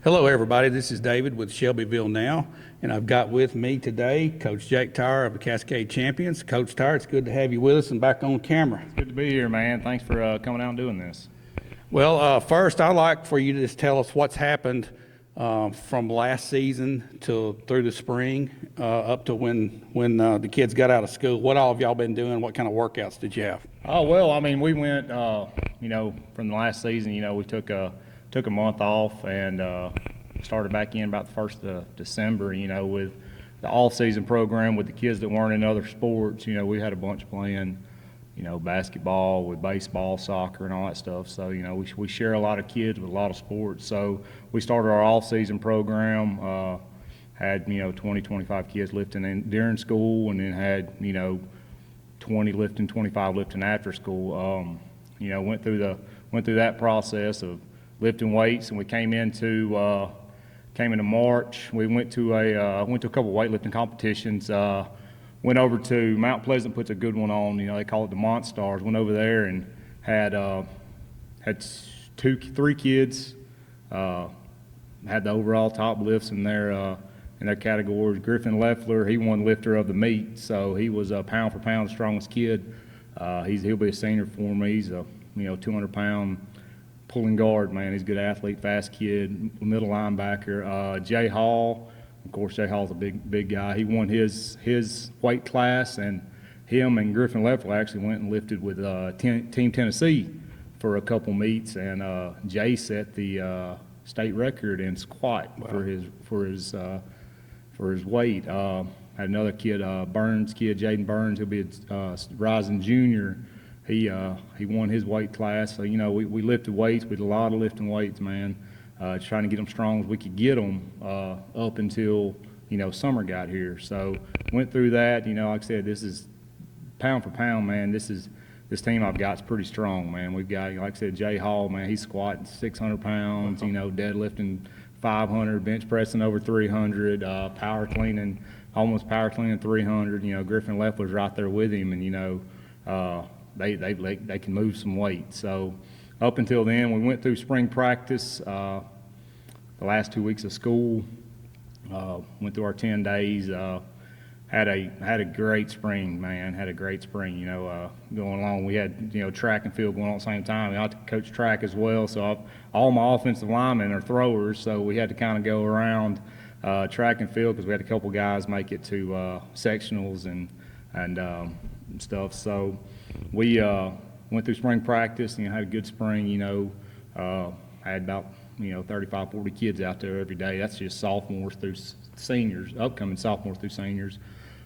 Hello, everybody. This is David with Shelbyville Now, and I've got with me today Coach Jake Tyre of the Cascade Champions. Coach Tyre, it's good to have you with us and back on camera. Good to be here, man. Thanks for coming out and doing this. Well, first, I'd like for you to just tell us what's happened from last season through the spring up to when the kids got out of school. What all have y'all been doing? What kind of workouts did you have? Oh, well, I mean, we went, from the last season, we took a month off and started back in about the 1st of December, with the all-season program with the kids that weren't in other sports. We had a bunch playing, basketball with baseball, soccer, and all that stuff. So, we share a lot of kids with a lot of sports. So we started our all-season program, had, 20, 25 kids lifting during school, and then had, 20 lifting, 25 lifting after school. Went through that process of lifting weights, and we came into March. We went to a couple of weightlifting competitions. Went over to Mount Pleasant, puts a good one on. They call it the Monstars. Went over there and had 3 kids. Had the overall top lifts in their categories. Griffin Leffler, he won lifter of the meet, so he was pound for pound the strongest kid. He'll be a senior for me. He's a 200-pound pulling guard, man. He's a good athlete, fast kid, middle linebacker. Jay Hall, of course, Jay Hall's a big guy. He won his weight class, and him and Griffin Leffler actually went and lifted with Team Tennessee for a couple meets, and Jay set the state record in squat. Wow. for his weight. Had another kid, Jaden Burns. He'll be a rising junior. He won his weight class. So, we lifted weights. We did a lot of lifting weights, man, trying to get them strong as we could get them up until, summer got here. So went through that. Like I said, this is pound for pound, man. This team I've got is pretty strong, man. We've got, like I said, Jay Hall, man, he's squatting 600 pounds, deadlifting 500, bench pressing over 300, power cleaning 300. Griffin Leffler's right there with him, and, they can move some weight. So up until then, we went through spring practice, the last 2 weeks of school, went through our 10 days, had a great spring, man. Had a great spring, going along. We had, track and field going on at the same time. I coach track as well, so all my offensive linemen are throwers, so we had to kind of go around track and field because we had a couple guys make it to sectionals and stuff. So we went through spring practice, had a good spring, had about, 35, 40 kids out there every day. That's just sophomores through seniors, upcoming sophomores through seniors.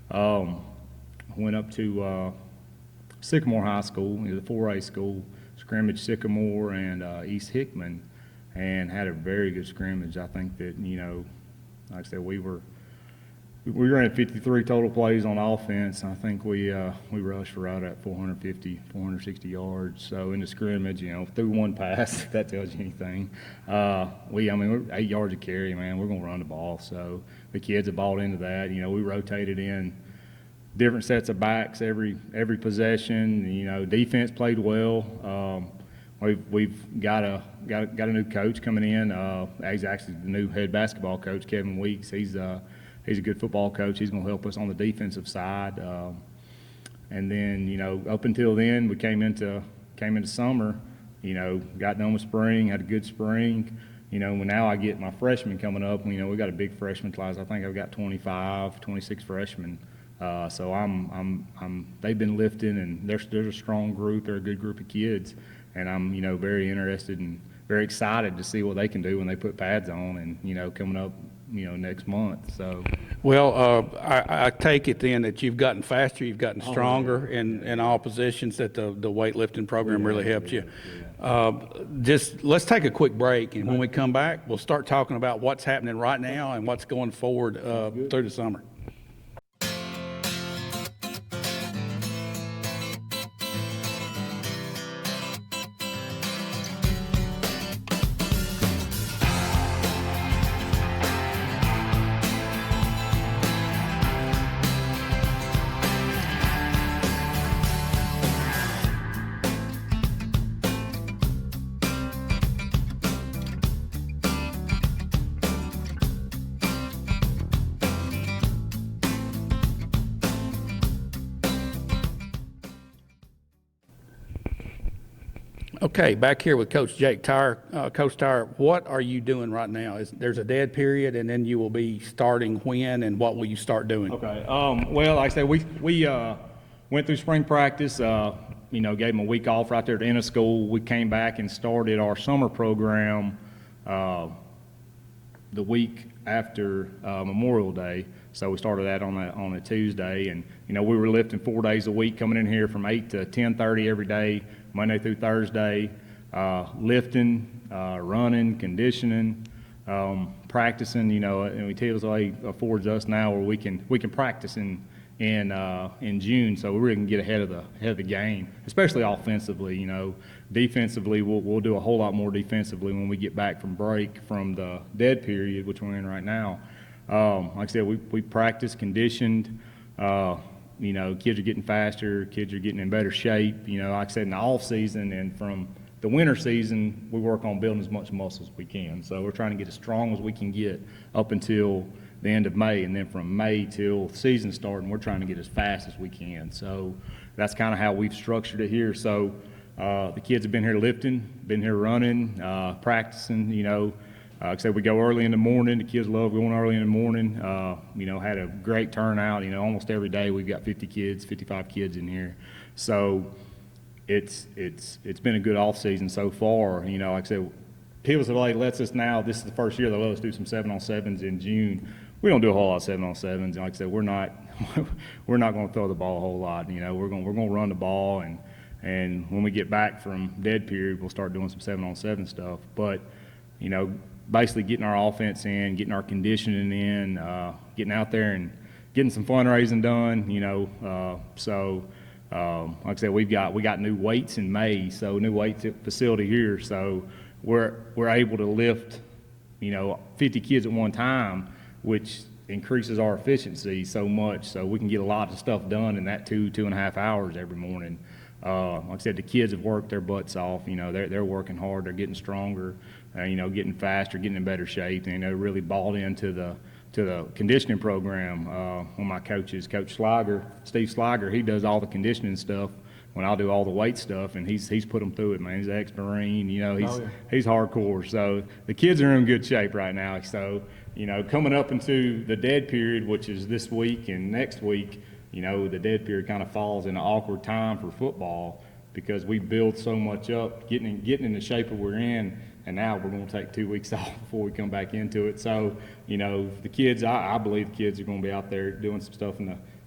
Went up to Sycamore High School, the 4A school, scrimmage Sycamore and East Hickman, and had a very good scrimmage. I think that, like I said, we ran 53 total plays on offense. I think we rushed for right at 450, 460 yards. So in the scrimmage, through one pass, if that tells you anything. We're 8 yards a carry, man. We're going to run the ball. So the kids have bought into that. We rotated in different sets of backs every possession. Defense played well. We've got a new coach coming in. He's actually the new head basketball coach, Kevin Weeks. He's a good football coach. He's going to help us on the defensive side. And then, up until then, we came into summer, got done with spring, had a good spring. Now I get my freshmen coming up. We got a big freshman class. I think I've got 25, 26 freshmen. So they've been lifting, and there's a strong group. They're a good group of kids. And I'm, very interested and very excited to see what they can do when they put pads on and, coming up, next month. So, well, I take it then that you've gotten faster, you've gotten stronger in all positions, that the weightlifting program really helped you. Just let's take a quick break, and when we come back, we'll start talking about what's happening right now and what's going forward through the summer. Okay, back here with Coach Jake Tyre. Coach Tyre, what are you doing right now? There's a dead period, and then you will be starting when, and what will you start doing? Okay. Well, like I said, we went through spring practice. Gave them a week off right there at the end of school. We came back and started our summer program the week after Memorial Day. So we started that on a Tuesday, and we were lifting 4 days a week, coming in here from 8 to 10:30 every day, Monday through Thursday, lifting, running, conditioning, practicing. And TSA affords us now where we can practice in June, so we really can get ahead of the game, especially offensively. Defensively, we'll do a whole lot more defensively when we get back from break from the dead period, which we're in right now. Like I said, we practiced, conditioned. Kids are getting faster, kids are getting in better shape. Like I said, in the off season and from the winter season, we work on building as much muscle as we can. So we're trying to get as strong as we can get up until the end of May, and then from May till the season starting, we're trying to get as fast as we can. So that's kind of how we've structured it here. So the kids have been here lifting, been here running, practicing. Like I said, we go early in the morning. The kids love going early in the morning. Had a great turnout. Almost every day we've got 50 kids, 55 kids in here. So it's been a good off season so far. Like I said, TSA lets us now. This is the first year they let us do some 7-on-7s in June. We don't do a whole lot of 7-on-7s. And like I said, we're not going to throw the ball a whole lot. We're going to run the ball, and when we get back from dead period, we'll start doing some 7-on-7 stuff. But basically getting our offense in, getting our conditioning in, getting out there and getting some fundraising done. Like I said, we got new weights in May, so new weights facility here. So we're able to lift 50 kids at one time, which increases our efficiency so much, so we can get a lot of stuff done in that 2.5 hours every morning. Like I said, the kids have worked their butts off. They're working hard. They're getting stronger. Getting faster, getting in better shape. And they're really bought into the conditioning program. One of my coaches, Coach Steve Slager, he does all the conditioning stuff when I'll do all the weight stuff, and he's put them through it, man. He's an ex-Marine. He's hardcore. So the kids are in good shape right now. So coming up into the dead period, which is this week and next week, the dead period kind of falls in an awkward time for football because we build so much up, getting in the shape that we're in. And now we're going to take 2 weeks off before we come back into it. So, the kids, I believe the kids are going to be out there doing some stuff.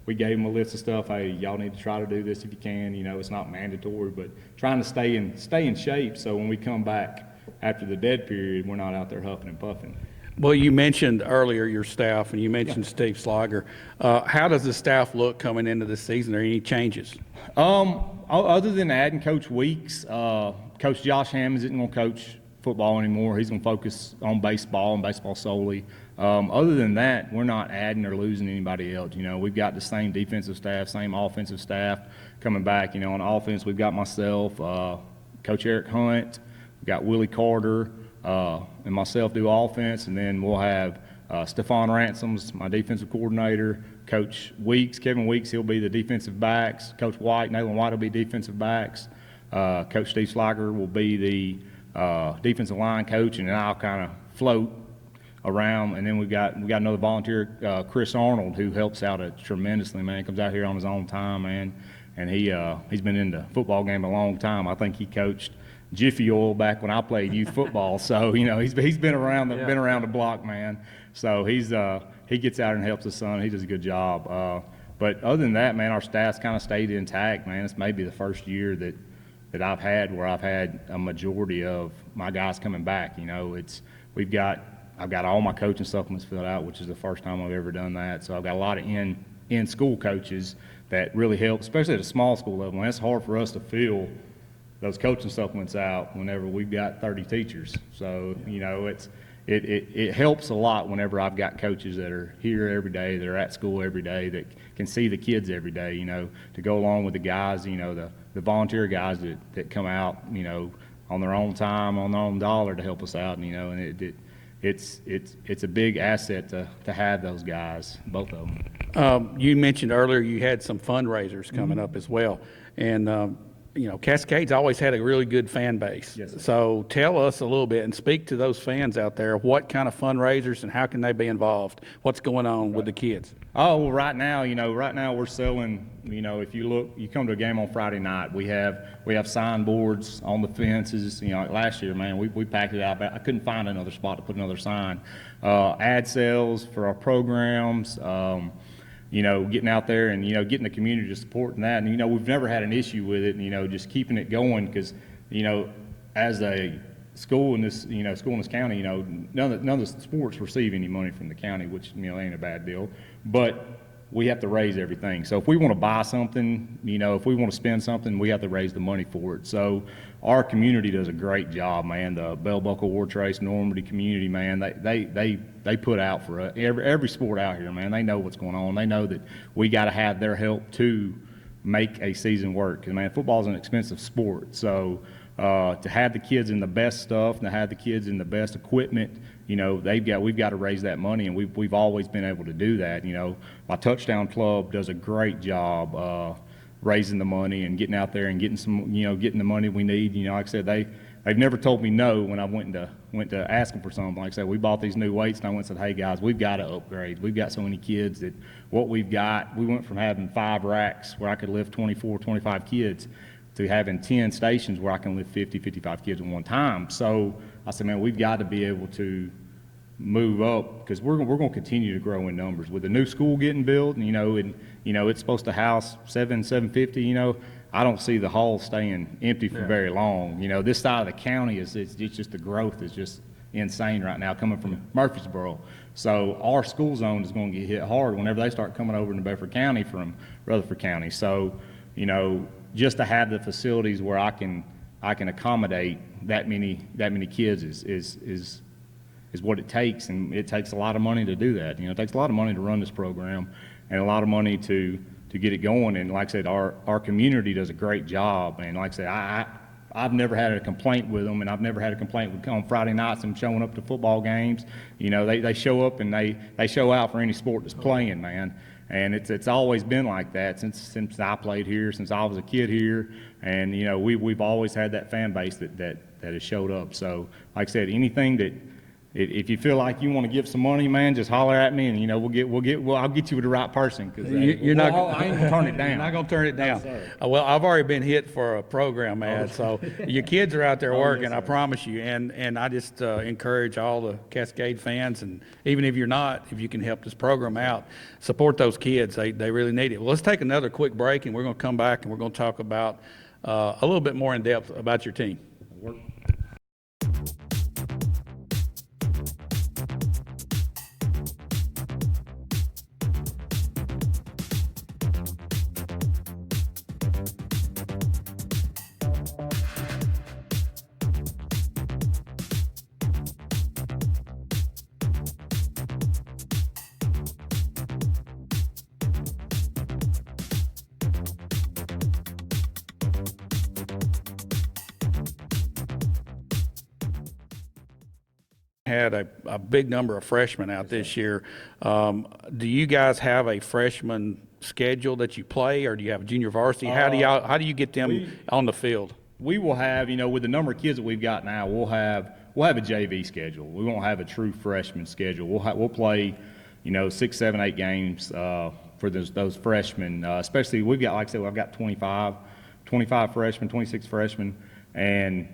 We gave them a list of stuff. Hey, y'all need to try to do this if you can. It's not mandatory, but trying to stay in shape so when we come back after the dead period, we're not out there huffing and puffing. Well, you mentioned earlier your staff, and you mentioned Steve Slager. How does the staff look coming into the season? Are there any changes? Other than adding Coach Weeks, Coach Josh Hammond isn't going to coach football anymore. He's going to focus on baseball and baseball solely. Other than that, we're not adding or losing anybody else. We've got the same defensive staff, same offensive staff coming back. On offense, we've got myself, Coach Eric Hunt, we've got Willie Carter, and myself do offense, and then we'll have Stephon Ransom's my defensive coordinator, Coach Weeks, Kevin Weeks, he'll be the defensive backs, Coach White, Nayland White will be defensive backs, Coach Steve Slager will be the defensive line coach, and then I'll kind of float around. And then we got another volunteer, Chris Arnold, who helps out tremendously, man. Comes out here on his own time, man, and he's been in the football game a long time. I think he coached Jiffy Oil back when I played youth football, so he's been around the block, man. So he gets out and helps his son. He does a good job. But other than that, man, our staff's kind of stayed intact, man. It's maybe the first year that I've had where I've had a majority of my guys coming back. I've got all my coaching supplements filled out, which is the first time I've ever done that. So I've got a lot of in-school coaches that really help, especially at a small school level. And it's hard for us to fill those coaching supplements out whenever we've got 30 teachers. So, it helps a lot whenever I've got coaches that are here every day, that are at school every day, that can see the kids every day, to go along with the guys, the volunteer guys that come out, on their own time, on their own dollar to help us out, and it's a big asset to have those guys, both of them. You mentioned earlier you had some fundraisers coming up as well, and Cascade's always had a really good fan base. Yes, sir. So tell us a little bit and speak to those fans out there. What kind of fundraisers and how can they be involved? What's going on with the kids? Oh, well, right now we're selling, if you look, you come to a game on Friday night, we have sign boards on the fences. Like last year, man, we packed it out, but I couldn't find another spot to put another sign. Ad sales for our programs, getting out there and, getting the community to support that. And, we've never had an issue with it, and, just keeping it going because, as a school in this county, none of the sports receive any money from the county, which, ain't a bad deal. But we have to raise everything. So if we want to buy something, if we want to spend something, we have to raise the money for it. So our community does a great job, man. The Bell Buckle, War Trace, Normandy community, man, they put out for every sport out here, man. They know what's going on. They know that we got to have their help to make a season work. And, man, football is an expensive sport. So to have the kids in the best stuff and to have the kids in the best equipment, we've got to raise that money, and we've always been able to do that. My Touchdown Club does a great job raising the money and getting out there and getting the money we need. Like I said, they've never told me no when I went to ask them for something. Like I said, we bought these new weights, and I went and said, hey guys, we've got to upgrade. We've got so many kids that what we've got, we went from having 5 racks where I could lift 24, 25 kids to having 10 stations where I can lift 50, 55 kids at one time. So I said, man, we've got to be able to move up because we're going to continue to grow in numbers with the new school getting built. And it's supposed to house 750. I don't see the hall staying empty for very long. This side of the county it's just the growth is just insane right now coming from Murfreesboro. So our school zone is going to get hit hard whenever they start coming over into Bedford County from Rutherford County. So just to have the facilities where I can accommodate that many kids is what it takes, and it takes a lot of money to do that. It takes a lot of money to run this program and a lot of money to get it going. And like I said, our community does a great job. And like I said, I've never had a complaint with them, and I've never had a complaint with on Friday nights and showing up to football games. They show up and they show out for any sport that's playing, man. And it's always been like that since I played here, since I was a kid here. And we've always had that fan base that has showed up. So like I said, anything that if you feel like you want to give some money, man, just holler at me, and I'll get you with the right person. Because I ain't gonna turn it down. You're not gonna turn it down. No, Well, I've already been hit for a program ad, so your kids are out there working. yes, I promise you. And I just encourage all the Cascade fans, and even if you're not, if you can help this program out, support those kids. They really need it. Well, let's take another quick break, and we're gonna come back and we're gonna talk about a little bit more in depth about your team. Had a big number of freshmen out this year. Do you guys have a freshman schedule that you play, or do you have junior varsity? How do you get them on the field? We will have, with the number of kids that we've got now, we'll have a JV schedule. We won't have a true freshman schedule. We'll play, 6, 7, 8 games for those freshmen. Especially we've got, like I said, I've got 25 freshmen, 26 freshmen, and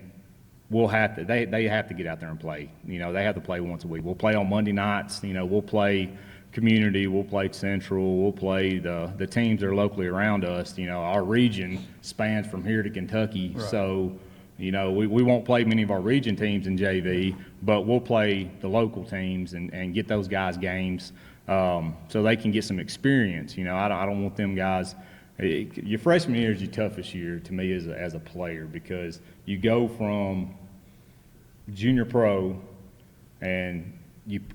we'll have to. They have to get out there and play. They have to play once a week. We'll play on Monday nights. We'll play community. We'll play Central. We'll play the teams that are locally around us. Our region spans from here to Kentucky. Right. So, we won't play many of our region teams in JV, but we'll play the local teams and get those guys games so they can get some experience. I don't want them guys. Your freshman year is your toughest year to me as a player, because you go from junior pro and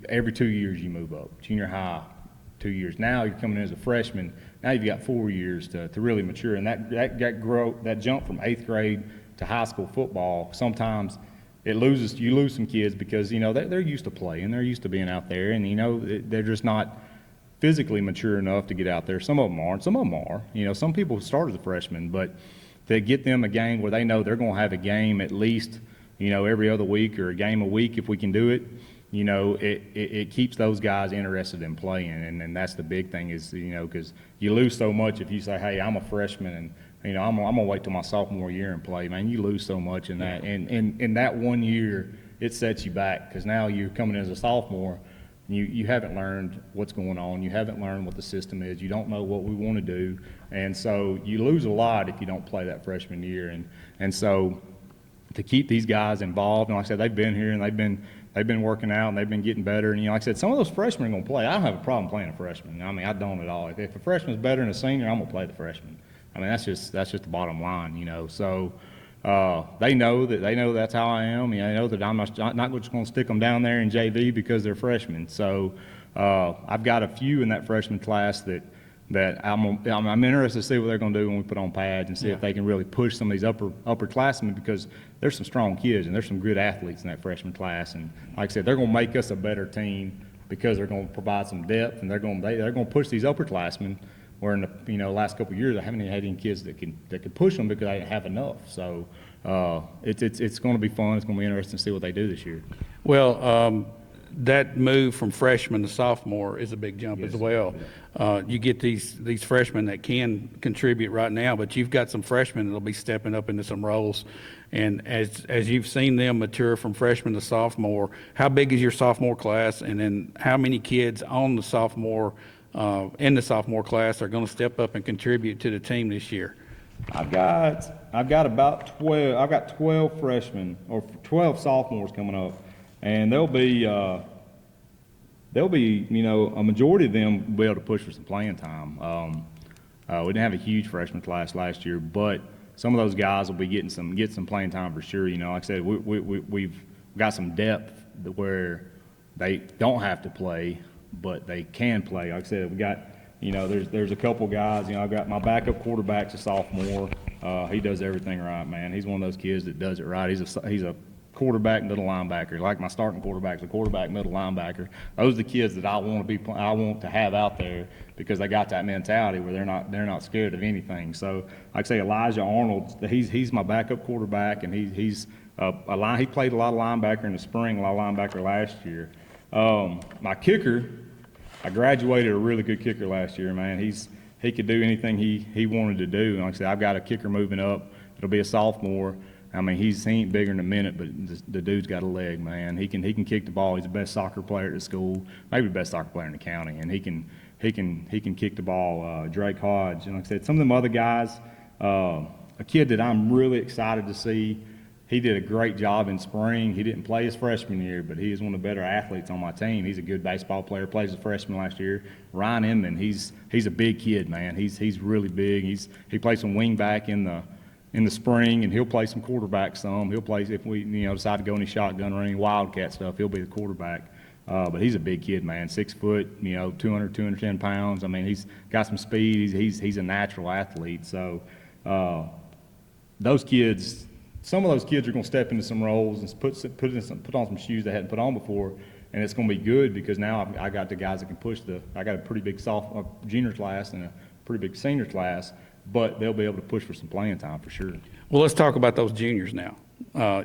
every 2 years you move up. Junior high, 2 years. Now you're coming in as a freshman. Now you've got 4 years to really mature, and that jump from 8th grade to high school football, sometimes you lose some kids because they're used to playing, they're used to being out there, and they're just not physically mature enough to get out there. Some of them aren't. Some of them are. Some people start as a freshman, but to get them a game where they know they're going to have a game at least, every other week or a game a week if we can do it. It keeps those guys interested in playing, and that's the big thing is, because you lose so much if you say, hey, I'm a freshman and, I'm going to wait till my sophomore year and play. Man, you lose so much in that. And in that 1 year, it sets you back because now you're coming in as a sophomore. You haven't learned what's going on. You haven't learned what the system is. You don't know what we want to do. And so you lose a lot if you don't play that freshman year. And so to keep these guys involved, and like I said, they've been here and they've been working out and they've been getting better. And, like I said, some of those freshmen are going to play. I don't have a problem playing a freshman. I mean, I don't at all. If a freshman's better than a senior, I'm going to play the freshman. I mean, that's just the bottom line, So they know that's how I am. They know that I'm not just going to stick them down there in JV because they're freshmen. So I've got a few in that freshman class that I'm interested to see what they're going to do when we put on pads and see if they can really push some of these upperclassmen because there's some strong kids and there's some good athletes in that freshman class. And like I said, they're going to make us a better team because they're going to provide some depth and they're going to push these upperclassmen. Where in the last couple of years, I haven't had any kids that could push them because I didn't have enough. So it's going to be fun. It's going to be interesting to see what they do this year. Well, that move from freshman to sophomore is a big jump as well. You get these freshmen that can contribute right now, but you've got some freshmen that'll be stepping up into some roles. And as you've seen them mature from freshman to sophomore, how big is your sophomore class? And then how many kids on the sophomore in the sophomore class are going to step up and contribute to the team this year? I've got about 12. I've got 12 freshmen or 12 sophomores coming up, and there'll be a majority of them will be able to push for some playing time. We didn't have a huge freshman class last year, but some of those guys will be getting some playing time for sure. Like I said, we've got some depth where they don't have to play, but they can play. Like I said, we got, there's a couple guys. I've got my backup quarterback's a sophomore. He does everything right, man. He's one of those kids that does it right. He's a quarterback, middle linebacker. Like my starting quarterback's a quarterback, middle linebacker. Those are the kids that I want to have out there because they got that mentality where they're not scared of anything. So, like I say, Elijah Arnold, he's my backup quarterback, and he played a lot of linebacker in the spring, a lot of linebacker last year. My kicker, I graduated a really good kicker last year, man. He could do anything he wanted to do. And like I said, I've got a kicker moving up. It'll be a sophomore. I mean, he ain't bigger than a minute, but the dude's got a leg, man. He can kick the ball. He's the best soccer player at the school, maybe the best soccer player in the county, and he can kick the ball. Drake Hodge, and like I said, some of them other guys. A kid that I'm really excited to see. He did a great job in spring. He didn't play his freshman year, but he is one of the better athletes on my team. He's a good baseball player. Plays as a freshman last year. Ryan Inman, he's a big kid, man. He's really big. He plays some wing back in the spring, and he'll play some quarterback some. He'll play if we decide to go any shotgun or any wildcat stuff. He'll be the quarterback. But he's a big kid, man. 6 foot, 210 pounds. I mean, he's got some speed. He's a natural athlete. So those kids. Some of those kids are going to step into some roles and put on some shoes they hadn't put on before, and it's going to be good because now I got the guys that can push I got a pretty big junior class and a pretty big senior class, but they'll be able to push for some playing time for sure. Well, let's talk about those juniors now.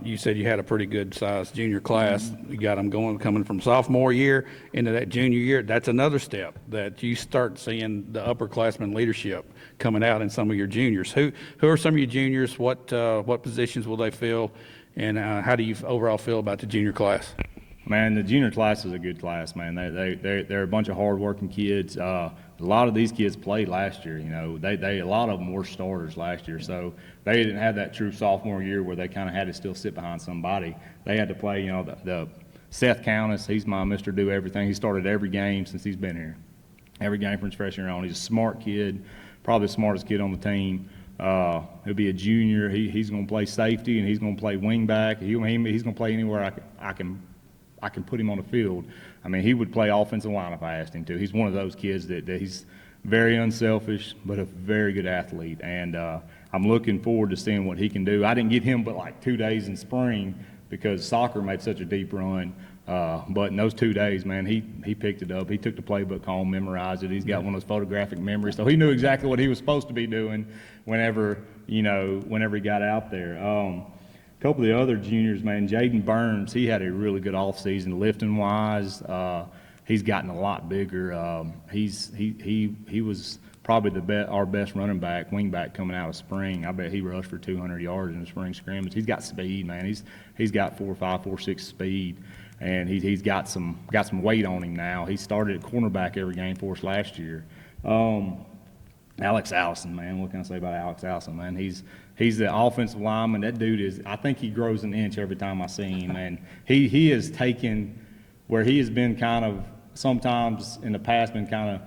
You said you had a pretty good sized junior class. You got them coming from sophomore year into that junior year. That's another step that you start seeing the upperclassmen leadership coming out in some of your juniors. Who are some of your juniors? What positions will they fill? And how do you overall feel about the junior class? Man, the junior class is a good class, man. They're a bunch of hard-working kids. A lot of these kids played last year. A lot of them were starters last year, so they didn't have that true sophomore year where they kind of had to still sit behind somebody. They had to play. The Seth Countess, he's my Mr. Do Everything. He started every game since he's been here. Every game from his freshman year on. He's a smart kid, probably the smartest kid on the team. He'll be a junior. He's going to play safety and he's going to play wing back. He's going to play anywhere I can put him on the field. I mean, he would play offensive line if I asked him to. He's one of those kids that he's very unselfish, but a very good athlete. And I'm looking forward to seeing what he can do. I didn't get him but like 2 days in spring because soccer made such a deep run. But in those 2 days, man, he picked it up. He took the playbook home, memorized it. He's got one of those photographic memories. So he knew exactly what he was supposed to be doing whenever, whenever he got out there. A couple of the other juniors, man, Jaden Burns, he had a really good offseason lifting wise. He's gotten a lot bigger. He was probably our best running back, wing back coming out of spring. I bet he rushed for 200 yards in the spring scrimmage. He's got speed, man. He's got 4.5, 4.6 speed, and he's got some weight on him now. He started at cornerback every game for us last year. Alex Allison, man, what can I say about Alex Allison, man? He's the offensive lineman. That dude I think he grows an inch every time I see him, and he has taken where he has been kind of sometimes in the past been kind of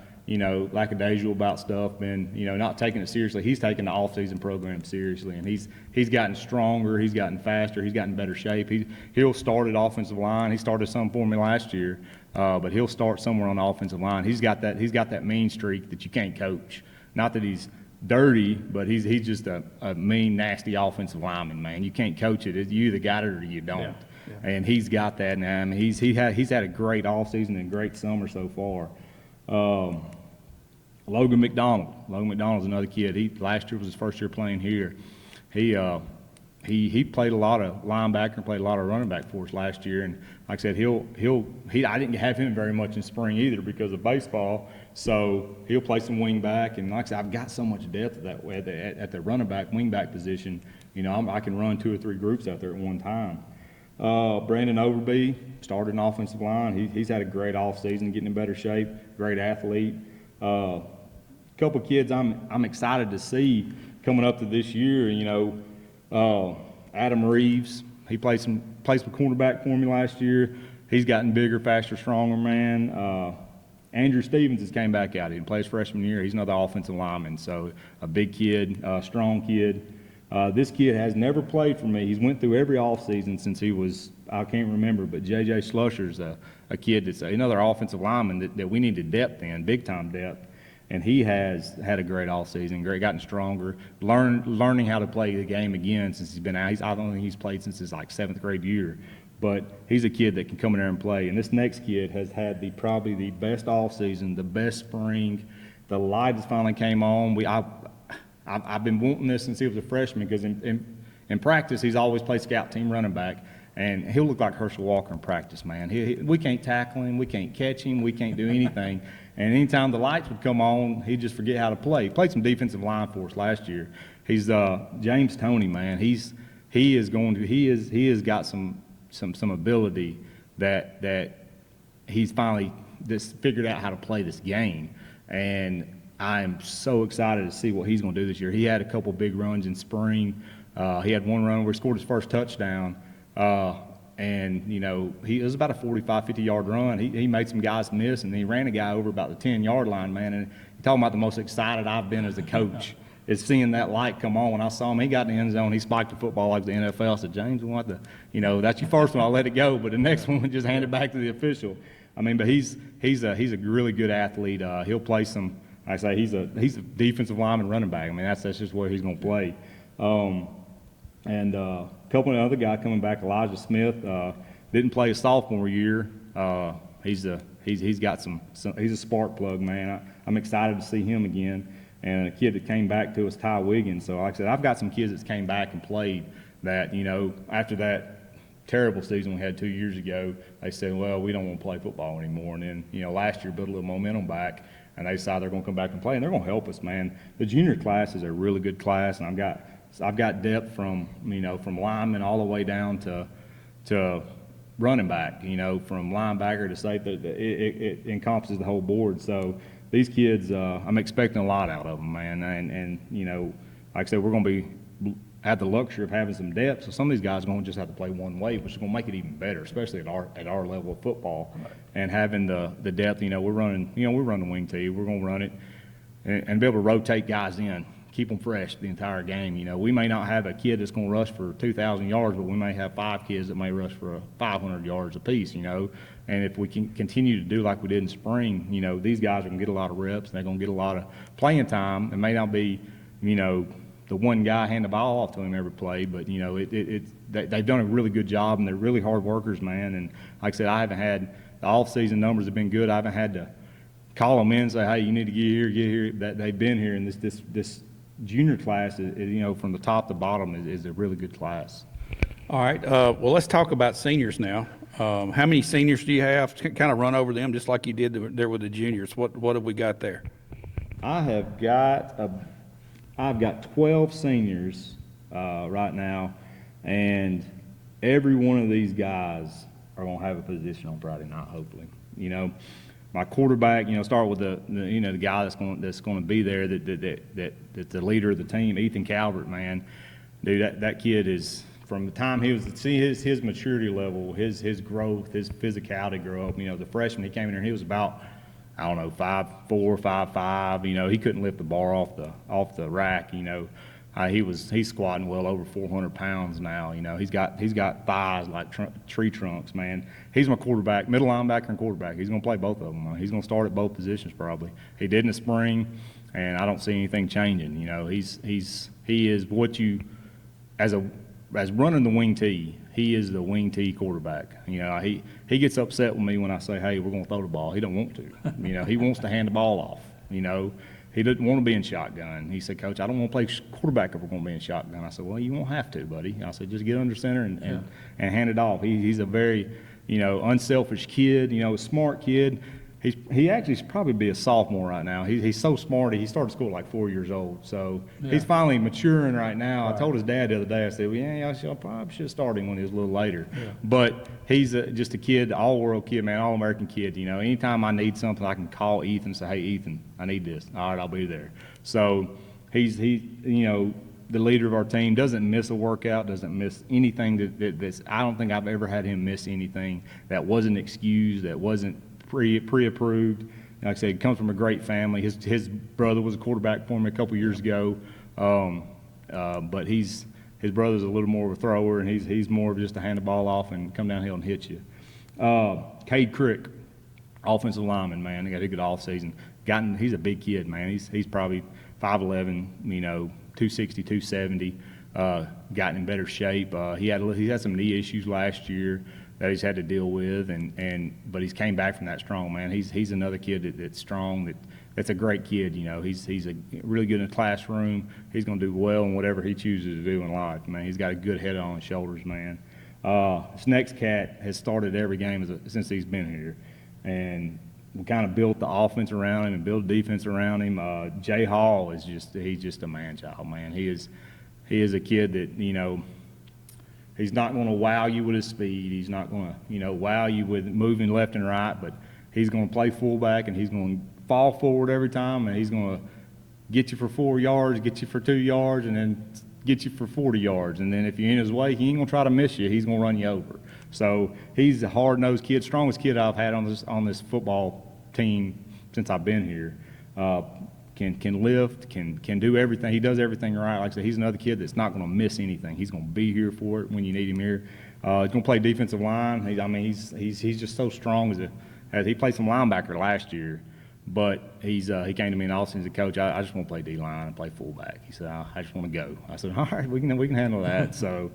lackadaisical about stuff, been, not taking it seriously. He's taking the off-season program seriously, and he's gotten stronger, he's gotten faster, he's gotten better shape. He'll start at offensive line. He started some for me last year, but he'll start somewhere on the offensive line. He's got that mean streak that you can't coach. Not that he's dirty, but he's just a mean, nasty offensive lineman, man. You can't coach it. You either got it or you don't. Yeah. Yeah. And he's got that now. I mean, he's had a great offseason and great summer so far. Logan McDonald. Logan McDonald's another kid. Last year was his first year playing here. He played a lot of linebacker and played a lot of running back for us last year. And like I said, I didn't have him very much in spring either because of baseball. So he'll play some wing back. And like I said, I've got so much depth that way at the running back, wing back position. I can run 2 or 3 groups out there at one time. Brandon Overby started an offensive line. He's had a great offseason, getting in better shape, great athlete. Couple kids I'm excited to see coming up to this year. Adam Reeves, he played some cornerback for me last year. He's gotten bigger, faster, stronger, man. Andrew Stevens has came back out. He plays freshman year. He's another offensive lineman, so a big kid, strong kid. This kid has never played for me. He's went through every offseason since he was, I can't remember, but J.J. Slusher's a kid that's another offensive lineman that we needed depth in, big-time depth. And he has had a great offseason, gotten stronger, learning how to play the game again since he's been out. I don't think he's played since his 7th grade year. But he's a kid that can come in there and play. And this next kid has had probably the best offseason, the best spring. The light has finally came on. I've been wanting this since he was a freshman because in practice he's always played scout team running back, and he'll look like Herschel Walker in practice, man. We can't tackle him, we can't catch him, we can't do anything. And anytime the lights would come on, he'd just forget how to play. He played some defensive line for us last year. He's James Toney, man. He has got some ability that he's finally just figured out how to play this game, and I am so excited to see what he's going to do this year. He had a couple big runs in spring. He had one run where he scored his first touchdown, and it was about a 45, 50-yard run. He made some guys miss, and he ran a guy over about the 10-yard line, man. And you're talking about the most excited I've been as a coach is seeing that light come on. When I saw him, he got in the end zone. He spiked the football like the NFL. I said, James, that's your first one. I'll let it go, but the next one, just hand it back to the official. I mean, but he's a really good athlete. He'll play some. I say he's a defensive lineman, running back. I mean, that's just where he's going to play. And a couple of other guys coming back, Elijah Smith, didn't play his sophomore year. He's got he's a spark plug, man. I'm excited to see him again. And a kid that came back to us, Ty Wiggins. So like I said, I've got some kids that came back and played that, after that terrible season we had 2 years ago, they said, well, we don't want to play football anymore. And then, last year built a little momentum back, and they decided they're going to come back and play, and they're going to help us, man. The junior class is a really good class, and I've got depth from lineman all the way down to running back, from linebacker to safety. It encompasses the whole board. So these kids, I'm expecting a lot out of them, man. And like I said, we're going to have the luxury of having some depth. So some of these guys are going to just have to play one way, which is going to make it even better, especially at our level of football. Right. And having the depth, we're running the wing tee. We're going to run it and be able to rotate guys in, keep them fresh the entire game. We may not have a kid that's going to rush for 2,000 yards, but we may have 5 kids that may rush for 500 yards apiece, And if we can continue to do like we did in spring, these guys are going to get a lot of reps, and they're going to get a lot of playing time. It may not be, the one guy hand the ball off to him every play, but they've done a really good job, and they're really hard workers, man. And like I said, I haven't had the off-season numbers have been good. I haven't had to call them in and say, hey, you need to get here. That they've been here, and this junior class, from the top to bottom is a really good class. All right. Well, let's talk about seniors now. How many seniors do you have? Kind of run over them just like you did there with the juniors. What have we got there? I've got 12 seniors right now, and every one of these guys are going to have a position on Friday night, hopefully. My quarterback, start with the guy that's going to be there that's the leader of the team, Ethan Calvert, man. Dude, that kid is, from the time he was, see his maturity level, his growth, his physicality grow up. The freshman, he came in here, he was about, 5'4", 5'5". He couldn't lift the bar off the rack. He's squatting well over 400 pounds now. He's got thighs like tree trunks, man. He's my quarterback, middle linebacker and quarterback. He's going to play both of them. He's going to start at both positions probably. He did in the spring, and I don't see anything changing. He is what you, as running the wing tee, he is the wing tee quarterback. He gets upset with me when I say, hey, we're going to throw the ball. He don't want to. He wants to hand the ball off. He didn't want to be in shotgun. He said, Coach, I don't want to play quarterback if we're going to be in shotgun. I said, well, you won't have to, buddy. I said, just get under center and hand it off. He's a very, unselfish kid, a smart kid. He actually should probably be a sophomore right now. He's so smart. He started school at like 4 years old. So he's finally maturing right now. Right. I told his dad the other day, I said, well, I probably should have started him when he was a little later. Yeah. But he's just a kid, all-world kid, man, all-American kid. Anytime I need something, I can call Ethan and say, hey, Ethan, I need this. All right, I'll be there. So he's the leader of our team, doesn't miss a workout, doesn't miss anything that's I don't think I've ever had him miss anything that wasn't excused, that wasn't pre-approved. Like I said, he comes from a great family. His brother was a quarterback for me a couple years ago, but his brother's a little more of a thrower, and he's more of just to hand the ball off and come downhill and hit you. Cade Crick, offensive lineman, man. He got a good offseason. He's a big kid, man. He's probably 5'11", 260, 270. Gotten in better shape. He had some knee issues last year that he's had to deal with, but he's came back from that strong, man. He's another kid that's strong. That's a great kid. He's really good in the classroom. He's going to do well in whatever he chooses to do in life, man. He's got a good head on his shoulders, man. This next cat has started every game since he's been here, and we kind of built the offense around him and built defense around him. Jay Hall he's just a man-child, man. He is a kid that he's not going to wow you with his speed. He's not going to, wow you with moving left and right, but he's going to play fullback, and he's going to fall forward every time, and he's going to get you for 4 yards, get you for 2 yards, and then get you for 40 yards. And then if you're in his way, he ain't going to try to miss you. He's going to run you over. So he's a hard-nosed kid, strongest kid I've had on this football team since I've been here. Can lift, can do everything. He does everything right. Like I said, he's another kid that's not going to miss anything. He's going to be here for it when you need him here. He's going to play defensive line. He's just so strong as he played some linebacker last year, but he came to me in Austin as a coach. I just want to play D-line and play fullback. He said, I just want to go. I said, all right, we can handle that. So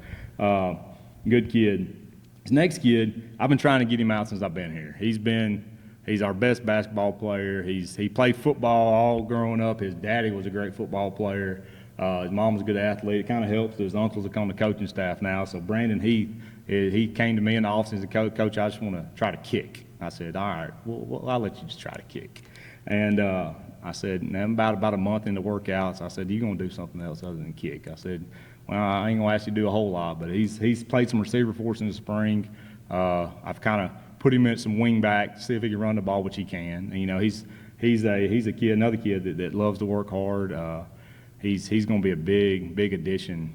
good kid. His next kid, I've been trying to get him out since I've been here. He's our best basketball player. He played football all growing up. His daddy was a great football player. His mom was a good athlete. It kind of helps. His uncles are on the coaching staff now. So Brandon, he came to me in the office as a coach. I just want to try to kick. I said, all right, well, I'll let you just try to kick. And I said, now I'm about a month into workouts. I said, you're going to do something else other than kick. I said, well, I ain't going to ask you to do a whole lot, but he's played some receiver for us in the spring. I've kind of put him in some wing back to see if he can run the ball, which he can. And, he's a kid, another kid that loves to work hard. He's going to be a big addition,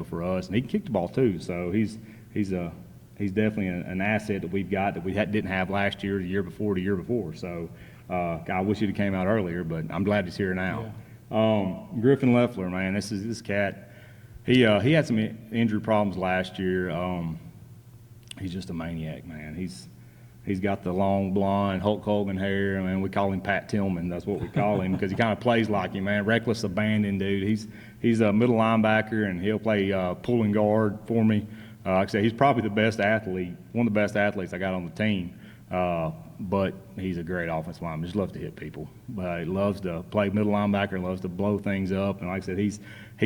for us. And he can kick the ball too. So he's definitely an asset that we've got that we didn't have last year, the year before. So I wish he'd have came out earlier, but I'm glad he's here now. Yeah. Griffin Leffler, man, this cat. He had some injury problems last year. He's just a maniac, man. He's got the long blonde Hulk Hogan hair. I mean, we call him Pat Tillman. That's what we call him because he kind of plays like him, man. Reckless abandon dude. He's a middle linebacker, and he'll play pulling guard for me. Like I said, he's probably the best athlete, one of the best athletes I got on the team. but he's a great offensive lineman. Just loves to hit people. He loves to play middle linebacker, loves to blow things up. And like I said, he's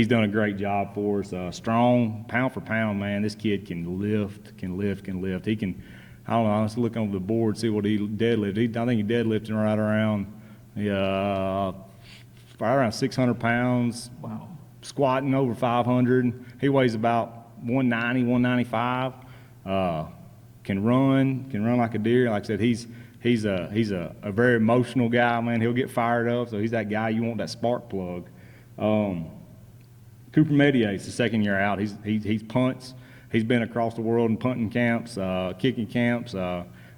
done a great job for us. Strong, pound for pound, man. This kid can lift. He can, I don't know, I was looking on the board, see what he deadlifted. I think he deadlifted right around 600 pounds. Wow. Squatting over 500. He weighs about 190, 195. Can run like a deer. Like I said, he's a very emotional guy, man. He'll get fired up. So he's that guy you want, that spark plug. Cooper Medier's the second year out. He's punts. He's been across the world in punting camps, kicking camps.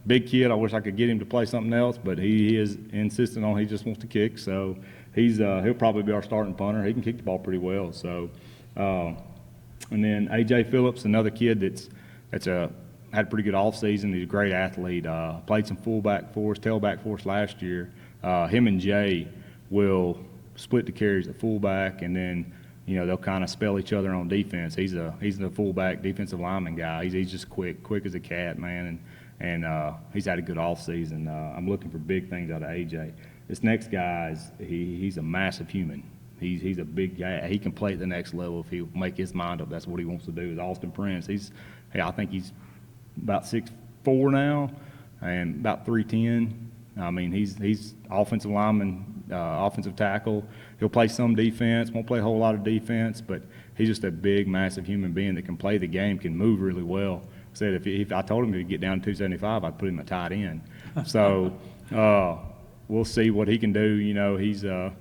Big kid. I wish I could get him to play something else, but he is insistent on he just wants to kick. So he'll probably be our starting punter. He can kick the ball pretty well. So, and then A.J. Phillips, another kid that's had a pretty good offseason. He's a great athlete. Played some fullback for us, tailback for us last year. Him and Jay will split the carries at fullback, and then they'll kind of spell each other on defense. He's the fullback defensive lineman guy. He's just quick as a cat, man, and he's had a good offseason. I'm looking for big things out of AJ. This next guy he's a massive human. He's a big guy. He can play at the next level if he'll make his mind up. That's what he wants to do. Is Austin Prince. I think he's about 6'4" now, and about 310. I mean, he's offensive lineman, offensive tackle. He'll play some defense, won't play a whole lot of defense, but he's just a big, massive human being that can play the game, can move really well. I said if I told him to get down to 275, I'd put him at tight end. So we'll see what he can do. He's done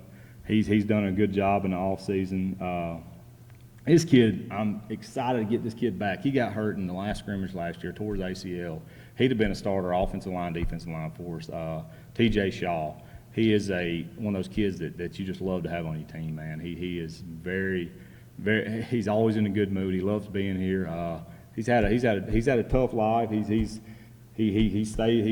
a good job in the offseason. This kid, I'm excited to get this kid back. He got hurt in the last scrimmage last year, tore his ACL. He'd have been a starter, offensive line, defensive line for us. TJ Shaw, he is one of those kids that you just love to have on your team, man. He is very, he's always in a good mood. He loves being here. He's had a tough life. He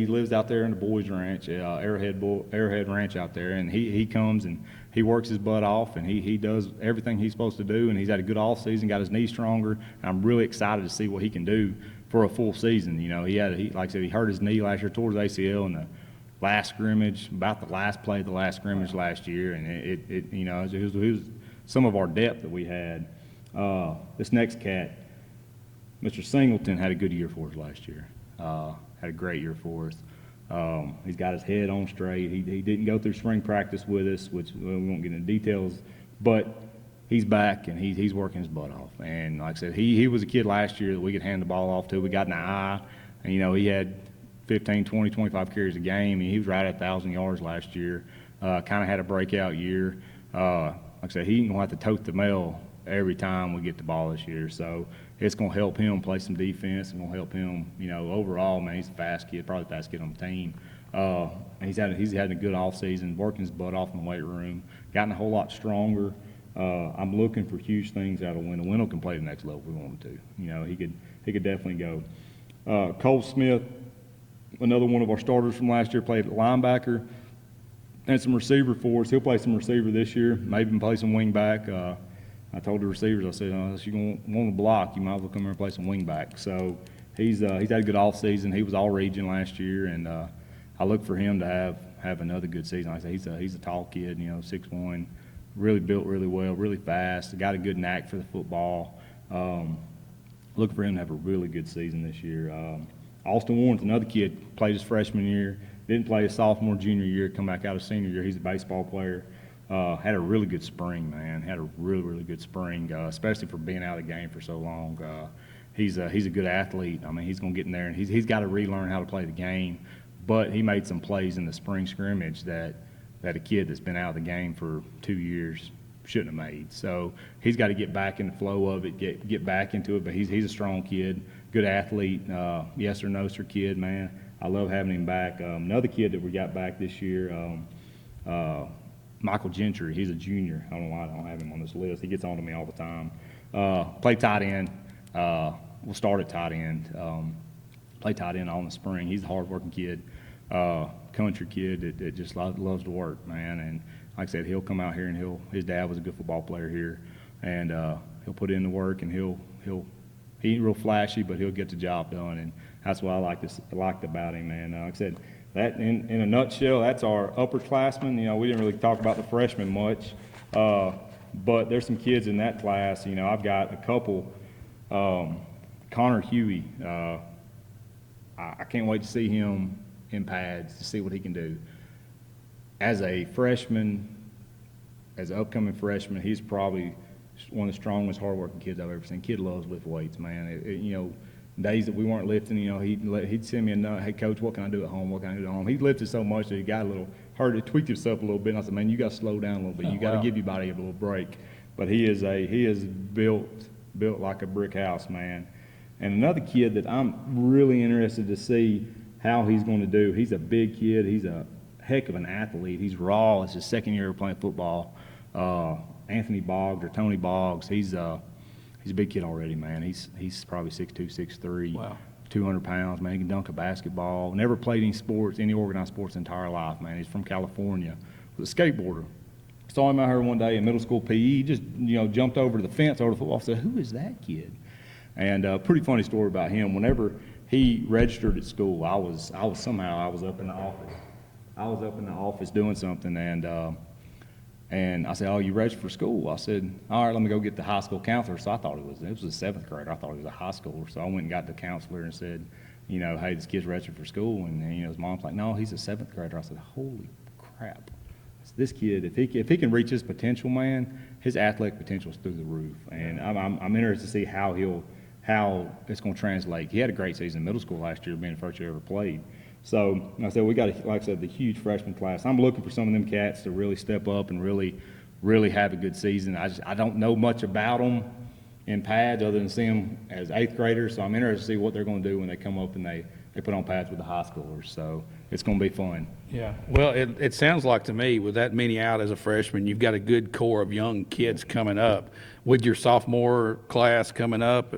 lives out there in the boys' ranch, Arrowhead Ranch out there, and he comes and he works his butt off, and he does everything he's supposed to do, and he's had a good off season, got his knee stronger, and I'm really excited to see what he can do for a full season. Like I said, he hurt his knee last year, tore his ACL in the last scrimmage, about the last play of the last scrimmage last year, and it was some of our depth that we had. This next cat, Mr. Singleton, had a good year for us last year. Had a great year for us. He's got his head on straight. He didn't go through spring practice with us, which we won't get into details, but he's back and he's working his butt off. And like I said, he was a kid last year that we could hand the ball off to. We got in the eye, and he had 15, 20, 25 carries a game, and he was right at 1,000 yards last year. Kind of had a breakout year. Like I said, he's going to have to tote the mail every time we get the ball this year. So it's going to help him play some defense. It's going to help him, overall, man, he's a fast kid, probably the fastest kid on the team. He's had a good offseason, working his butt off in the weight room, gotten a whole lot stronger. I'm looking for huge things out of Wendell. Wendell can play the next level if we want him to. He could definitely go. Cole Smith, another one of our starters from last year, played at linebacker and some receiver for us. He'll play some receiver this year, maybe play some wing back. I told the receivers, I said, unless you're going to want to block, you might as well come here and play some wing back. So he's had a good offseason. He was all-region last year, and I look for him to have another good season. Like I say, he's a tall kid, 6'1", really built really well, really fast, got a good knack for the football. Looking for him to have a really good season this year. Austin Warren's another kid, played his freshman year, didn't play his sophomore, junior year, come back out of senior year. He's a baseball player. Had a really good spring, man. Had a really, really good spring, especially for being out of the game for so long. He's a good athlete. I mean, he's going to get in there, and he's got to relearn how to play the game. But he made some plays in the spring scrimmage that a kid that's been out of the game for 2 years shouldn't have made. So he's got to get back in the flow of it, get back into it. But he's a strong kid, good athlete, yes or no sir kid, man. I love having him back. Another kid that we got back this year, Michael Gentry, he's a junior. I don't know why I don't have him on this list. He gets on to me all the time. Play tight end. We'll start at tight end. Play tight end all in the spring. He's a hard-working kid, country kid that just loves to work, man. And like I said, he'll come out here and his dad was a good football player here, and he'll put in the work, and he ain't real flashy, but he'll get the job done. And that's what I liked about him, man. Like I said, that in a nutshell, that's our upperclassmen. You know, we didn't really talk about the freshmen much, but there's some kids in that class. You know, I've got a couple. Connor Huey, I can't wait to see him in pads to see what he can do. As a freshman, as an upcoming freshman, he's probably one of the strongest, hardworking kids I've ever seen. Kid loves lift weights, man. You know, days that we weren't lifting, you know, he'd send me a note, hey, Coach, what can I do at home? What can I do at home? He lifted so much that he got a little hurt. He tweaked himself a little bit. And I said, man, you got to slow down a little bit. You got to give your body a little break. But he is built like a brick house, man. And another kid that I'm really interested to see how he's going to do. He's a big kid. He's a heck of an athlete. He's raw. It's his second year of playing football. Anthony Boggs or Tony Boggs. He's a big kid already, man. He's probably 6'2", 6'3", Wow. 200 pounds, man. He can dunk a basketball. Never played any sports, any organized sports his entire life, man. He's from California. Was a skateboarder. Saw him out here one day in middle school PE. He just, you know, jumped over the fence over the football. I said, who is that kid? And pretty funny story about him. Whenever he registered at school, I was up in the office. I was up in the office doing something, and I said, oh, you registered for school? I said, all right, let me go get the high school counselor. So I thought it was a seventh grader. I thought he was a high schooler. So I went and got the counselor and said, you know, hey, this kid's registered for school. And you know, his mom's like, no, he's a seventh grader. I said, holy crap. This kid, if he can reach his potential, man, his athletic potential is through the roof. And I'm interested to see how it's going to translate. He had a great season in middle school last year, being the first year ever played. So like I said, we got, like I said, the huge freshman class. I'm looking for some of them cats to really step up and really have a good season. I don't know much about them in pads other than see them as eighth graders. So I'm interested to see what they're going to do when they come up and they put on pads with the high schoolers. So it's going to be fun. Yeah. Well, it sounds like to me, with that many out as a freshman, you've got a good core of young kids coming up. With your sophomore class coming up,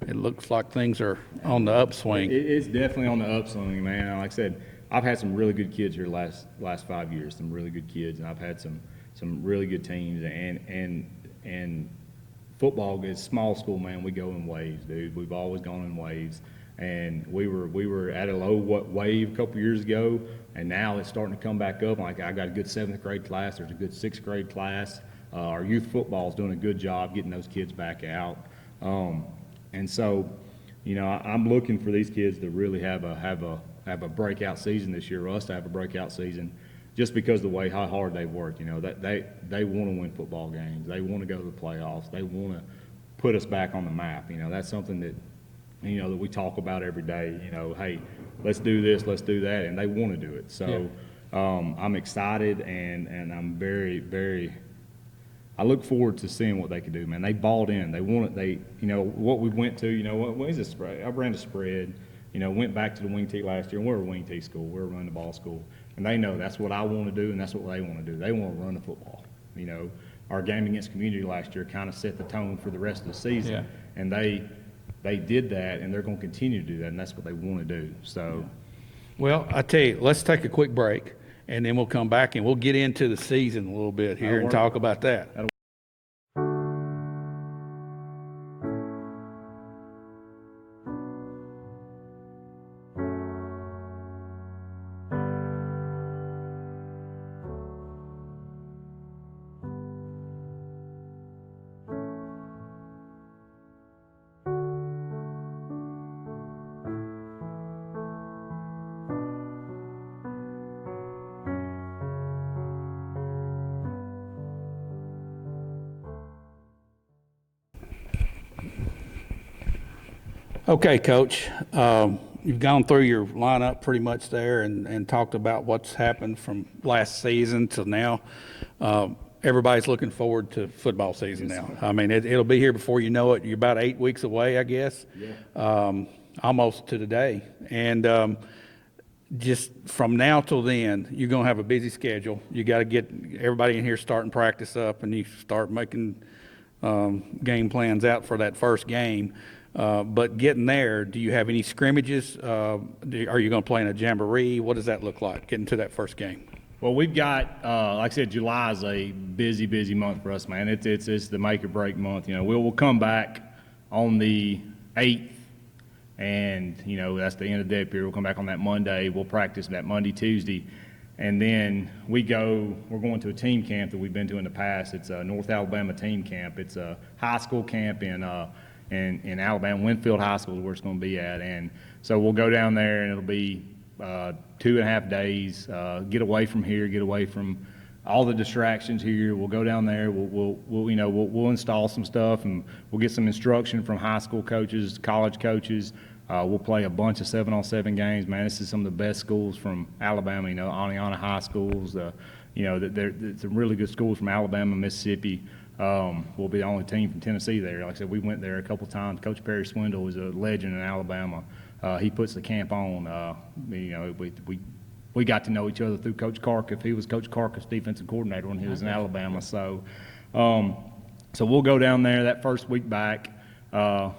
it looks like things are on the upswing. It's definitely on the upswing, man. Like I said, I've had some really good kids here last 5 years, some really good kids, and I've had some really good teams. And football is small school, man. We go in waves, dude. We've always gone in waves. And we were at a low wave a couple years ago, and now it's starting to come back up. Like, I got a good seventh grade class. There's a good sixth grade class. Our youth football is doing a good job getting those kids back out. And so, you know, I'm looking for these kids to really have a breakout season this year, or us to have a breakout season, just because of the way how hard they work. You know, that they want to win football games. They want to go to the playoffs. They want to put us back on the map. You know, that's something that, you know, that we talk about every day. You know, hey, let's do this, let's do that, and they want to do it. So I'm excited, and I'm very, very. I look forward to seeing what they can do, man. They balled in. They want it. They, you know, what we went to. You know, what is a spread? I ran a spread. You know, went back to the wing tee last year, and we're a wing tee school. We're a run the ball school, and they know that's what I want to do, and that's what they want to do. They want to run the football. You know, our game against community last year kind of set the tone for the rest of the season, and they did that, and they're going to continue to do that, and that's what they want to do. So, well, I tell you, let's take a quick break, and then we'll come back and we'll get into the season a little bit here and talk about that. Okay, Coach, you've gone through your lineup pretty much there and talked about what's happened from last season to now. Everybody's looking forward to football season now. I mean, it'll be here before you know it. You're about 8 weeks away, I guess, almost to the day. And just from now till then, you're going to have a busy schedule. You got to get everybody in here starting practice up, and you start making game plans out for that first game. But getting there, do you have any scrimmages? Are you going to play in a jamboree? What does that look like, getting to that first game? Well, we've got, like I said, July is a busy month for us, man. It's the make or break month. You know, we'll come back on the 8th And, that's the end of the day period. We'll come back on that Monday. We'll practice that Monday, Tuesday. And then we're going to a team camp that we've been to in the past. It's a North Alabama team camp. It's a high school camp in Alabama. Winfield High School is where it's going to be at. And so we'll go down there, and it'll be 2.5 days, get away from here, get away from all the distractions here. We'll go down there. We'll install some stuff, and we'll get some instruction from high school coaches, college coaches. We'll play a bunch of 7-on-7 games. Man, this is some of the best schools from Alabama. Aniana High Schools. They're some really good schools from Alabama, Mississippi. We'll be the only team from Tennessee there. Like I said, we went there a couple times. Coach Perry Swindle is a legend in Alabama. He puts the camp on. We got to know each other through Coach Carkiff. He was Coach Carkiff's defensive coordinator when he was in Alabama. So we'll go down there that first week back.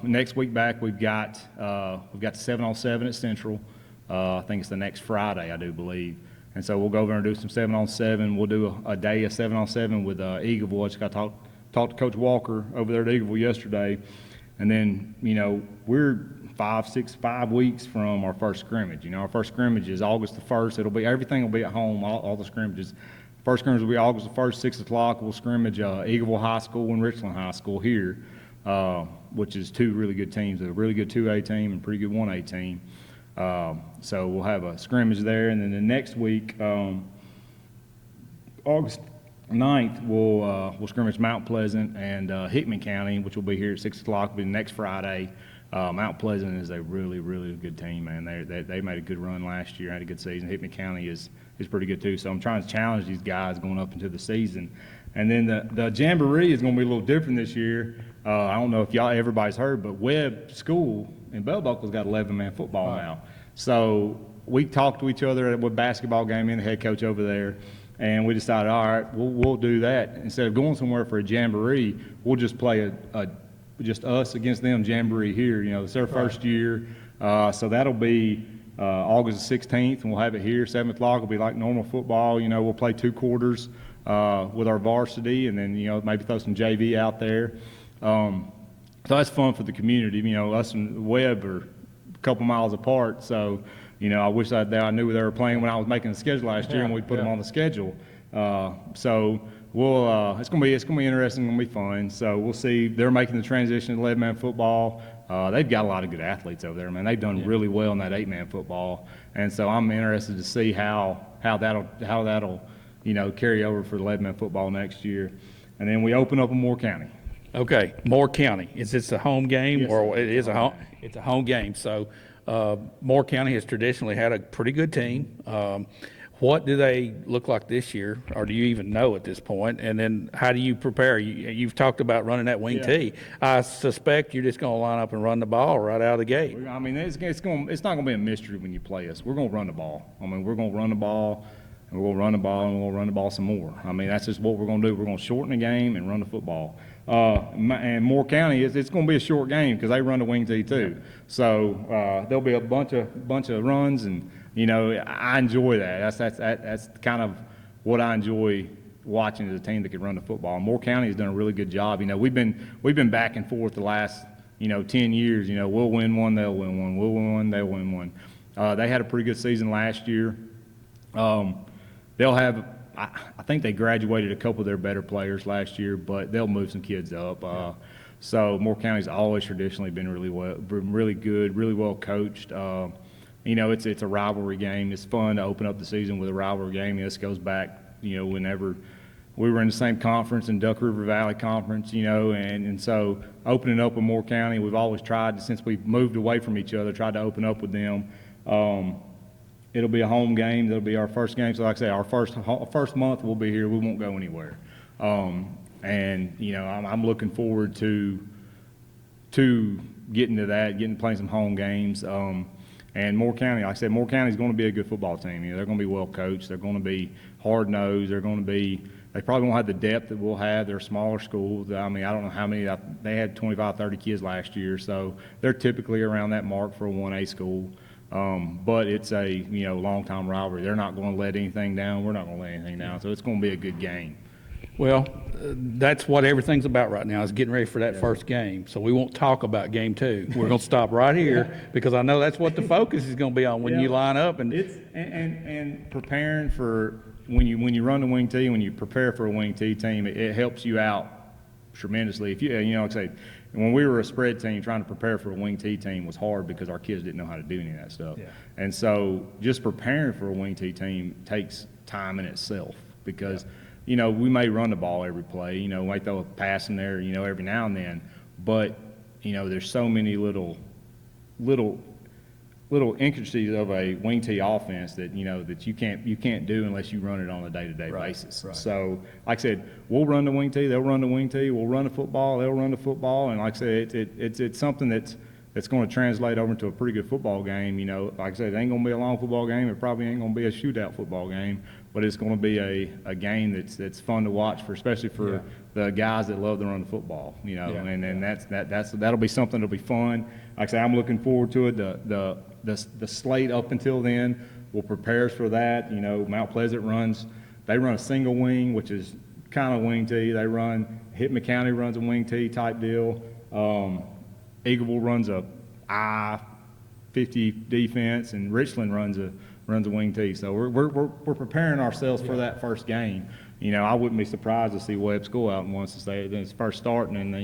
Next week back, we've got the 7-on-7 at Central. I think it's the next Friday, I do believe. And so we'll go over and do some 7-on-7. We'll do a day of 7-on-7 with Eagleville. I just got to talk to Coach Walker over there at Eagleville yesterday. And then, we're 5 weeks from our first scrimmage. Our first scrimmage is August the 1st. Everything will be at home, all the scrimmages. First scrimmage will be August the 1st, 6 o'clock. We'll scrimmage Eagleville High School and Richland High School here, which is two really good teams, a really good 2A team and a pretty good 1A team. So we'll have a scrimmage there. And then the next week, August 9th, we'll scrimmage Mount Pleasant and Hickman County, which will be here at 6 o'clock. It'll be next Friday. Mount Pleasant is a really, really good team, man. They made a good run last year, had a good season. Hickman County is pretty good too. So I'm trying to challenge these guys going up into the season. And then the Jamboree is going to be a little different this year. I don't know if everybody's heard, but Webb School in Bell Buckle's got 11-man football now. So we talked to each other at a basketball game, and the head coach over there, and we decided, all right, we'll do that. Instead of going somewhere for a Jamboree, we'll just play just us against them Jamboree here. It's their first year. So that'll be August the 16th, and we'll have it here. 7 o'clock will be like normal football. We'll play 2 quarters with our varsity, and then, maybe throw some JV out there. So that's fun for the community. Us and Webb are a couple miles apart, so, I wish I knew they were playing when I was making the schedule last year, and we put them on the schedule. So it's gonna be interesting, gonna be fun. So we'll see. They're making the transition to 11-man football. They've got a lot of good athletes over there, man. They've done really well in that 8-man football, and so I'm interested to see how that'll carry over for the 11-man football next year. And then we open up in Moore County. Okay, Moore County. Is this a home game? Yes, or sir. it is a home? It's a home game. So Moore County has traditionally had a pretty good team. What do they look like this year, or do you even know at this point? And then how do you prepare? You've talked about running that wing tee. I suspect you're just going to line up and run the ball right out of the gate. I mean, it's not going to be a mystery when you play us. We're going to run the ball. I mean, we're going to run the ball, and we're going to run the ball, and we'll run the ball some more. I mean, that's just what we're going to do. We're going to shorten the game and run the football. And Moore County, it's going to be a short game because they run the wing tee too. So there'll be a bunch of runs, and I enjoy that. That's kind of what I enjoy watching as a team that can run the football. And Moore County has done a really good job. We've been back and forth the last 10 years. We'll win one, they'll win one. We'll win one, they'll win one. They had a pretty good season last year. They'll have. I think they graduated a couple of their better players last year, but they'll move some kids up. So Moore County's always traditionally been really good, really well coached. It's a rivalry game. It's fun to open up the season with a rivalry game. This goes back, whenever we were in the same conference in Duck River Valley Conference, and so opening up with Moore County, we've always tried, since we've moved away from each other, tried to open up with them. It'll be a home game. That'll be our first game. So like I say, our first month we'll be here. We won't go anywhere. I'm looking forward to getting to that, playing some home games. And Moore County, like I said, Moore County is going to be a good football team. They're going to be well coached. They're going to be hard nosed. They probably won't have the depth that we'll have. They're a smaller school. I mean, I don't know how many. They had 25, 30 kids last year. So they're typically around that mark for a 1A school. But it's a long-time rivalry. They're not going to let anything down. We're not going to let anything down. So it's going to be a good game. Well, that's what everything's about right now, is getting ready for that first game. So we won't talk about game 2. We're going to stop right here because I know that's what the focus is going to be on when you line up. And It's and preparing for when you run the wing T, when you prepare for a wing T team, it helps you out tremendously. If like I say, when we were a spread team, trying to prepare for a wing T team was hard because our kids didn't know how to do any of that stuff. Yeah. And so just preparing for a wing T team takes time in itself because we may run the ball every play, we might throw a pass in there, every now and then, but there's so many little intricacies of a wing T offense that that you can't do unless you run it on a day-to-day basis. Right. So, like I said, we'll run the wing T, they'll run the wing T, we'll run the football, they'll run the football, and like I said, it's something that's going to translate over into a pretty good football game. Like I said, it ain't going to be a long football game, it probably ain't going to be a shootout football game, but it's going to be a game that's fun to watch especially for the guys that love to run the football. And that'll be something that'll be fun. Like I say, I'm looking forward to it. The slate up until then will prepare us for that. Mount Pleasant they run a single wing, which is kind of wing T. Hickman County runs a wing T type deal. Eagleville runs a I-50 defense, and Richland runs a wing T. So we're preparing ourselves for that first game. I wouldn't be surprised to see Webb's go out and once it's first starting, and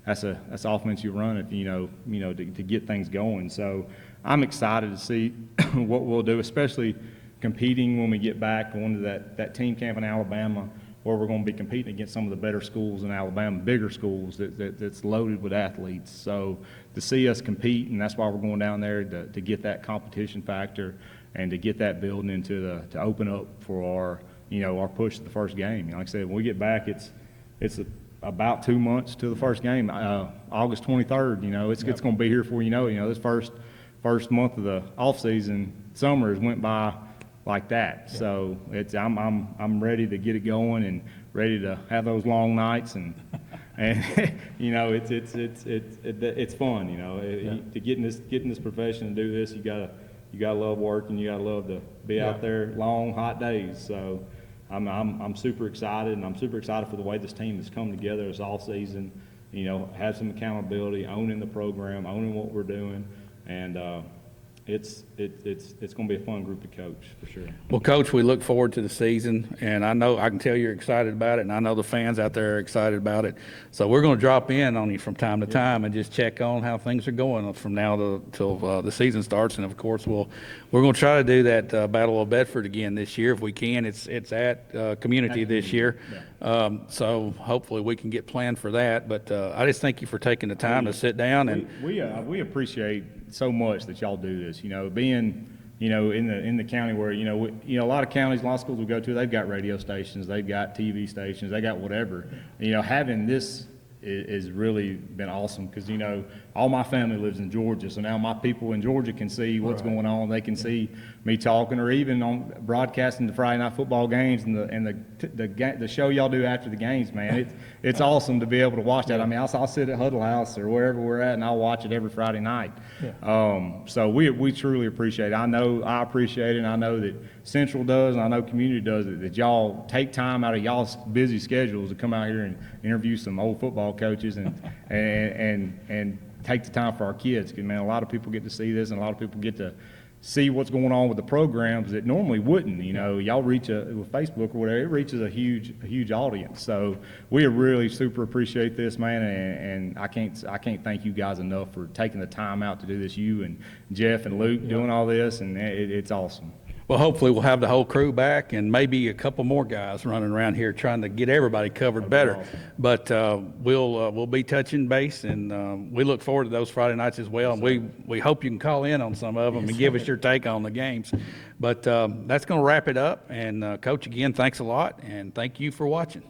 that's offense you run if to get things going. So I'm excited to see what we'll do, especially competing when we get back, going to that team camp in Alabama, where we're going to be competing against some of the better schools in Alabama, bigger schools that's loaded with athletes. So to see us compete, and that's why we're going down there to get that competition factor and to get that building to open up for our push to the first game. Like I said, when we get back, it's about 2 months to the first game, August 23rd. It's going to be here before you know. This first month of the off season, summer has went by like that. Yeah. So I'm ready to get it going and ready to have those long nights and it's fun. To get in this profession and do this, you gotta love work and you gotta love to be out there long hot days. So I'm super excited, and I'm super excited for the way this team has come together this off season. Have some accountability, owning the program, owning what we're doing, and it's going to be a fun group to coach for sure. Well, Coach, we look forward to the season, and I can tell you're excited about it, and I know the fans out there are excited about it. So we're going to drop in on you from time to time and just check on how things are going from now till the season starts. And of course, we're going to try to do that Battle of Bedford again this year if we can. It's at Community this year, so hopefully we can get planned for that. But I just thank you for taking the time to sit down and we appreciate so much that y'all do this. Being in the county where a lot of counties, a lot of schools we go to, they've got radio stations, they've got TV stations, they got whatever. Having this is really been awesome because all my family lives in Georgia, so now my people in Georgia can see what's going on. They can see me talking, or even on broadcasting the Friday night football games and the show y'all do after the games. Man, it's awesome to be able to watch that. I mean, I'll sit at Huddle House or wherever we're at, and I'll watch it every Friday night. So we truly appreciate it. I appreciate it, and I know that Central does, and I know Community does, that y'all take time out of y'all's busy schedules to come out here and interview some old football coaches and take the time for our kids. Because, man, a lot of people get to see this, and a lot of people get to see what's going on with the programs that normally wouldn't. Y'all reach with Facebook or whatever, it reaches a huge audience. So we really super appreciate this, man, and I can't thank you guys enough for taking the time out to do this. You and Jeff and Luke doing all this, and it's awesome. Well, hopefully we'll have the whole crew back and maybe a couple more guys running around here trying to get everybody covered better. Awesome. But we'll be touching base, and we look forward to those Friday nights as well. And we hope you can call in on some of them and give us your take on the games. But that's going to wrap it up. And, Coach, again, thanks a lot, and thank you for watching.